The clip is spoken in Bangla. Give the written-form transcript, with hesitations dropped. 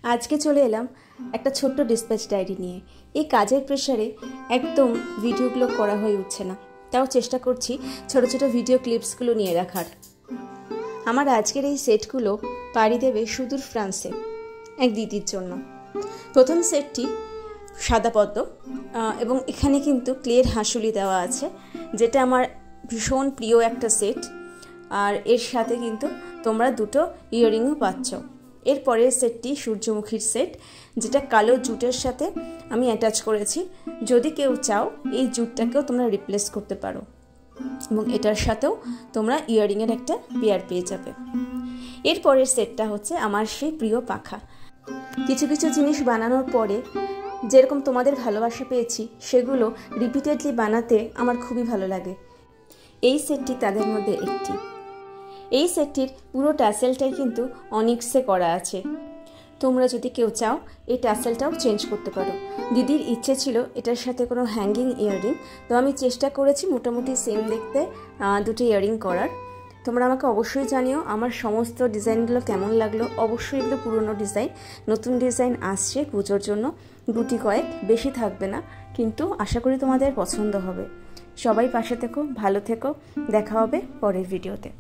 আজকে চলে এলাম একটা ছোট্ট ডিসপ্যাচ ডায়েরি নিয়ে। এই কাজের প্রেশারে একদম ভিডিওগুলো করা হয়ে উঠছে না, তাও চেষ্টা করছি ছোট ছোট ভিডিও ক্লিপসগুলো নিয়ে রাখার। আমার আজকের এই সেটগুলো পাড়ি দেবে সুদূর ফ্রান্সে এক দিদির জন্য। প্রথম সেটটি সাদা পদ্ম এবং এখানে কিন্তু ক্লের হাঁসুলি দেওয়া আছে, যেটা আমার ভীষণ প্রিয় একটা সেট। আর এর সাথে কিন্তু তোমরা দুটো ইয়াররিংও পাচ্ছ। এরপরের সেটটি সূর্যমুখীর সেট, যেটা কালো জুটের সাথে আমি অ্যাটাচ করেছি। যদি কেউ চাও এই জুটটাকেও তোমরা রিপ্লেস করতে পারো এবং এটার সাথেও তোমরা ইয়াররিংয়ের একটা পেয়ার পেয়ে যাবে। এরপরের সেটটা হচ্ছে আমার সেই প্রিয় পাখা। কিছু কিছু জিনিস বানানোর পরে যেরকম তোমাদের ভালোবাসা পেয়েছি, সেগুলো রিপিটেডলি বানাতে আমার খুবই ভালো লাগে। এই সেটটি তাদের মধ্যে একটি। এই সেটটির পুরো ট্যাসেলটাই কিন্তু অনিক্সে করা আছে। তোমরা যদি কেউ চাও এই ট্যাসেলটাও চেঞ্জ করতে পারো। দিদির ইচ্ছে ছিল এটার সাথে কোনো হ্যাঙ্গিং ইয়াররিং, তো আমি চেষ্টা করেছি মোটামুটি সেম দেখতে দুটো ইয়াররিং করার। তোমরা আমাকে অবশ্যই জানিও আমার সমস্ত ডিজাইনগুলো কেমন লাগলো। অবশ্যই এগুলো পুরনো ডিজাইন, নতুন ডিজাইন আসছে পুজোর জন্য, গুটি কয়েক, বেশি থাকবে না, কিন্তু আশা করি তোমাদের পছন্দ হবে। সবাই পাশে থেকো, ভালো থেকো, দেখা হবে পরের ভিডিওতে।